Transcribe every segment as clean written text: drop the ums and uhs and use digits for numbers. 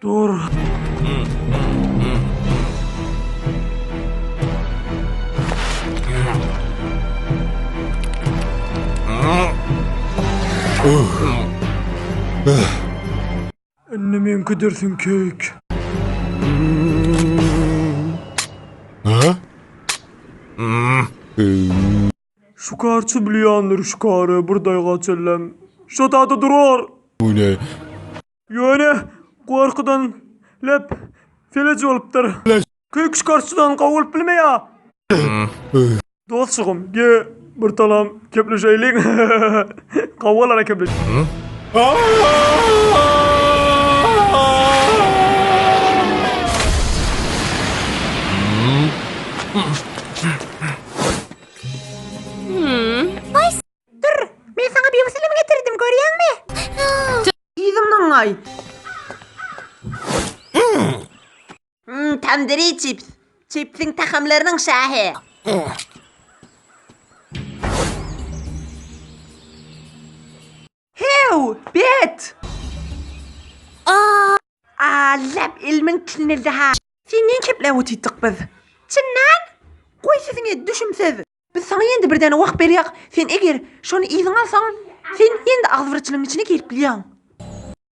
Dur. Annemin kadersin kek. Ha? Şu karşı biliyandır şu karı buradayga çellem. Şu tadı durur. Bu ne? Yani korkudan lep feleci olupdur. Kök şu karşıdan kavulup bilme ya. Dostum ge bir talam kepleşeylik. Kavgalara kepleş. Ben sana bir mısırımı getirdim, görüyor musun? Yedim lan ay. Tandırı chips. Chipsin takımlarının şahı. Hew, bet. Lab ilmin tinildi ha. Senin kiple otittik biz. Çinnan? Koy sizin düşümsüz. Biz sana yendi birden vakt beriyaq. Sen eğer şunu izin alsan, sen yendi ağzıvırçılığın içine gelip biliyorsun.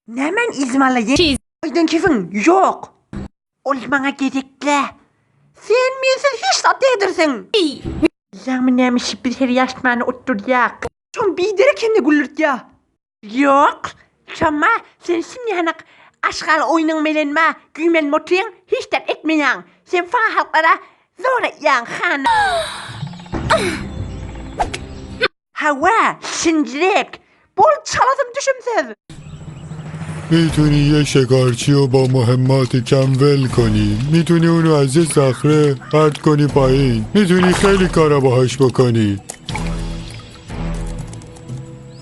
Nemen izin alayım? Aydın kefin, yok. Ol bana gerekli. Sen mensiz hiç tatlı edirsin. Lan neymiş bir her yaşmanı oturyak. Son bidere kendi güllürt ya. Yok. Şama sen şimdi hanak aşkal oyunun melenme, gümen motrin hiç tat etmeyen. Sen falan halklara zor etyen han. Hava, şindirek. Bol çalasım düşümsüz. میتونی یه شکارچی رو با مهماتی کم ول کنی. میتونی اونو از یه صخره پرت کنی پایین. میتونی خیلی کارا باهاش بکنی.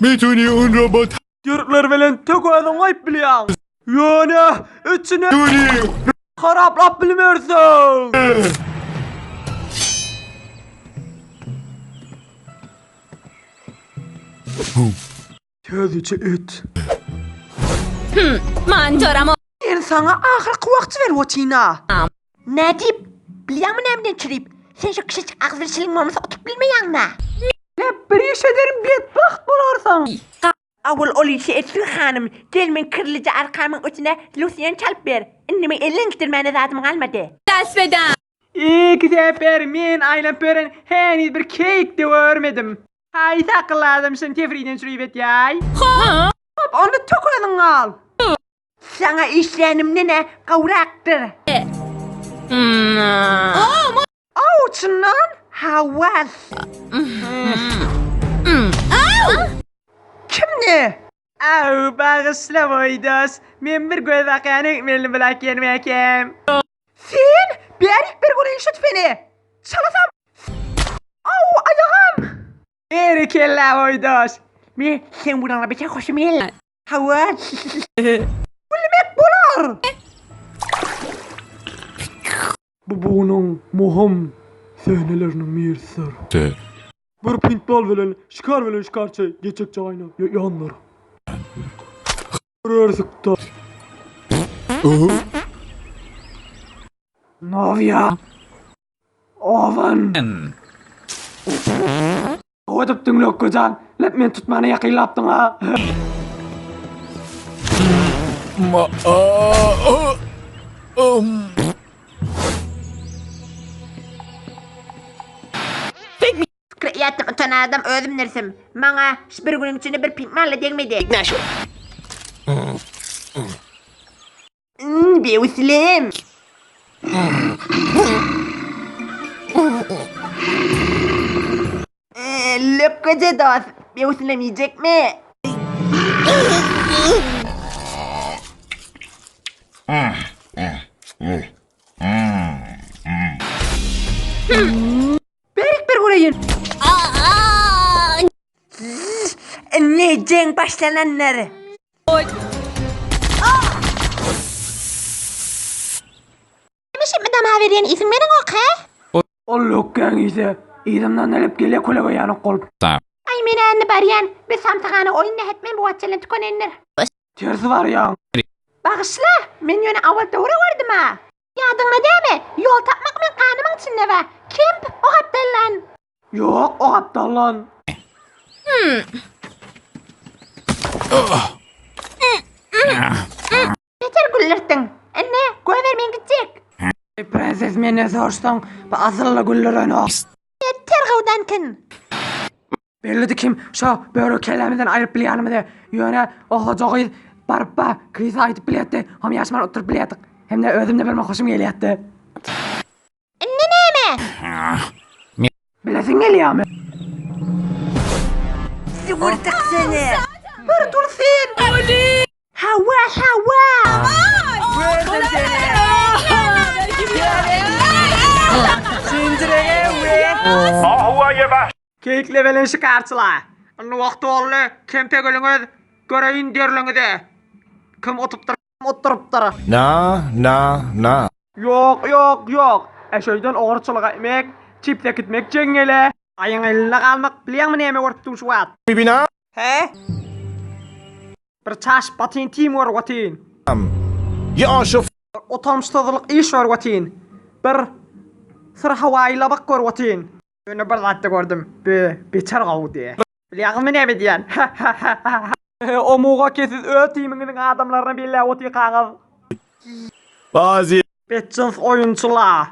میتونی اون رو با Yörükler velen tek adam ayıp biliyorsun. Yani içine میتونی haraplap bilmiyorsun. Tezece et. mancaramı Ben sana ahırlık vakti ver Vatina. Ne deyip? Biliyor musun emden çürüyüp? Sen şu kişicik ağzırçılığın olmasa oturup bilmeyen mi? Ne bir iş ederim bir bak bulursan. Avul ol işi etsin hanım. Gelmen kırılıcı arkamın ötüne Lucian çalıp ver. İnnimi elin gidirmene zaten kalmadı. tasveden İlk sefer men aylap veren henüz bir kek de görmedim. Hay sakıladım şimdi tefriden sürüyüp et yay. Hop onu tokaladın al. Sana işlenim ne kavraktır. Avuçundan havas. Kimdi? Au bağışla boydos. Men bir göz vakanı ekmelini bilak gelmekem. Sen berik bir gün işit beni. Çalasam. Au ayağım. Erkella boydos. Men sen buradan bir şey hoşum el. Havas. Gülmek bular. Bu bunun muhim sahnelerinin mirsi. ته. Bir paintball velen, şikarçı geçecek çayına yanlar. Rörsük da. اوه. Novya. Ovan. O tuttun lokkucan. Lep men tutmanı yakıylattın ha. ما Kriyatlık utan adam özüm nersim. Bana bir günün içinde bir pintmanla gelmedi. Bir usulüm. Lokkaca dost. Bir usulüm yiyecek mi? Berik bir kurayın. Ne cenk başlananları. Şimdi dama veriyen isim verin o O lokkan ise idimden elip gele kolega yanık kolup. Ay meni anne bariyan. Biz samtağanı oyunla etmen bu atçalın tükonenler. Tersi var ya. Bağışla. Men ýöne awal dogry gördüm ha. Ýadyňda däme? Ýol tapmak men kanymyň içinde we. Kim o hapdallan? Yok o aptallan. Yeter güllertin. Anne, göwermen gitjek. Prenses meni sorsan, bu azılla güller ana. Yeter gawdankin. Belli kim şu böyle kelameden ayırıp bilýanmy de. Ýöne oha jogy barpa kriz aýdyp bilýärdi. Ham ýaşman oturup bilýärdik. Hem de özümde bir hoşum gelýärdi. Anne näme? Bilesin gelýärmi? Sigurtak seni. Bir dur sen. Hawa hawa. Kekle velen şikarçıla. Onu vakti oğlu kempe gölüngöz göreyin derlöngüde. Kim oturupdur. Na. Yok. Eşeyden oğurçılığa emek, çipte gitmek jengele. Ayın eline kalmak bilýärmi näme görüpdüm şu wagt? Bibina. He? Bir çaş patin tim var watin. Ya şof. Otamşdylyk iş var watin. Bir sır hawaýla bak gör watin. Öne bir zatda gördüm. Beçer gawdy. Bilýärmi näme diýen? O muga kesiz öz timiniň adamlaryna billa waty kagaz. Bazi. Betçins oyunçular.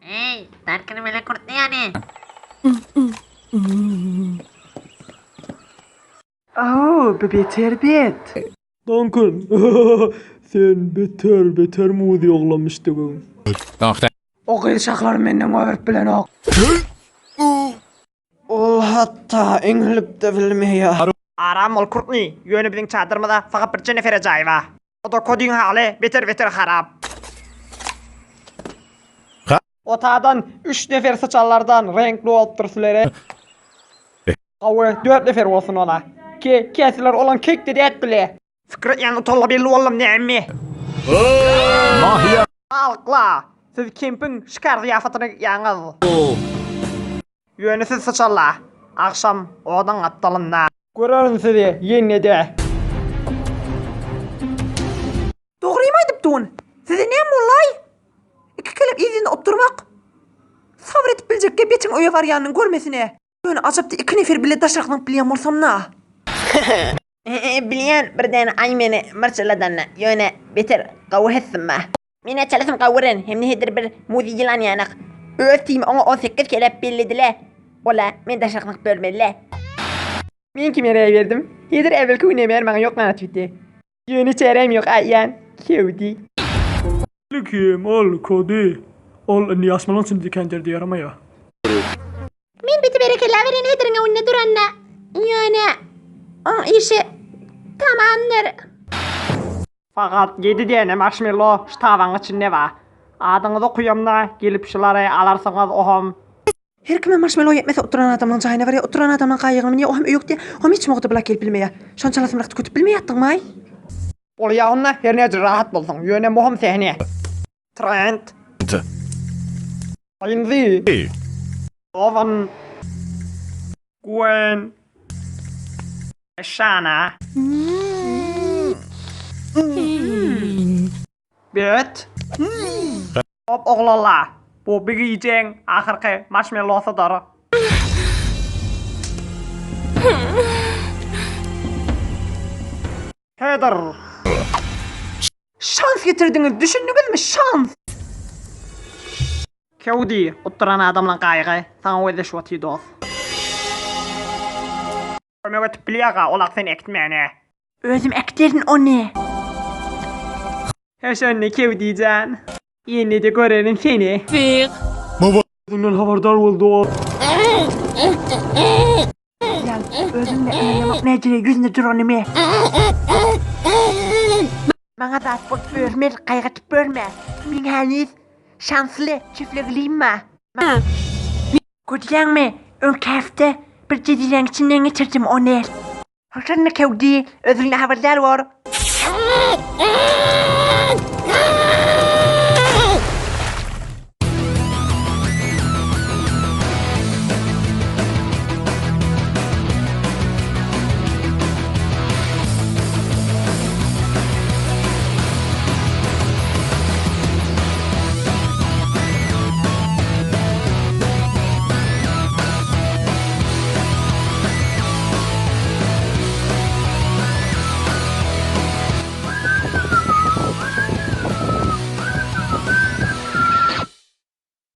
Hey, tarkını mele kurtny yani. Beter bet. Duncan. Sen beter mudi oglamışdyň. O gylşaklar menden öwürüp bilen ok. Ol hatta eňilip de bilmeýär. Aram ol kurtny. Ýöne biziň çadyrmada faqat bir jene fere jaý bar. O da kodin haly beter harap. Otadan 3 nefer saçallardan renkli olup dursulere. Qawy 4 nefer bolsun ona. Kesiler olan kek dedi et bile. Fikret yani tolla belli oğlum näme? Mahya. Alqla. Siz kempin şikar ziyafatyny ýaňyz. Ýöne siz saçalla. Akşam odan atdalynda. Görerin sizi ýeňede. Dogrymy aýdypdyn. Size näme bolay? İki kelep izinde oturmak. Sabır etip bilecek gebetin öye var yanının görmesine. Böyle acapta iki nefer bile daşraklanıp bilýän bolsam na. Bilýän birden ay meni mırçıladan ýöne beter gawy hessinma. Mene çalasym gawryn hem nedir bir muzijilan ýanyk. Öz timi oňa 18 kelep belledile. Ola men daşraklanıp bölmedile. Men kim ýere berdim? Hedir evvelki ünemer maňa ýok natwitdi. Ýöne çärem ýok aýyan. Kewdi. Kim ol kodi. Ol niyasmalan için dikendirdi yaramaya. Men biti berekella veren hediriňe önne duranna. Ýöne o işi tamamdır. Fakat 7 dene marshmallow şu tawaň içinde bar. Adyňyzy okuyamda gelip şulary alarsaňyz oham. Her kime marshmallow yetmese oturan adamdan jaýyna var, oturan adamdan gaýygyny mene oham öýükde, oham hiç mogdy bula kelip bilmeýär. Şonçalasym rakt kötüp bilmeýärdiňmi? Ol ýagynda her näçe rahat bolsaň, ýöne moham sehne. Trent. Ayınzy. Ovan. Gwen. Shana. Bet. Hop oglala. Bu bigi ýeň ahyrky marshmallowsadyr. Hedir. Şans getirdiňiz, düşündüňizmi şans? Kewdi, oturan adamlan gaýgy, saňa wede şu waty dost. Ömege tipliýaga, olak sen ekitmäne. Özüm ekdirin onu. Heşenne kewdijan. Ýene de görerin seni. Baba. Bundan habardar boldy. Gel, özümle ýamak näjere ýüzünde duranmy. Maňa da bölme, gaýgatyp bölme. Min häniz şansly çiftligiliyimmi? Gördüňmi? Önkäfte bir jedileň içinden geçirdim onu. Haşanna kewdi, özüňle habardar bol.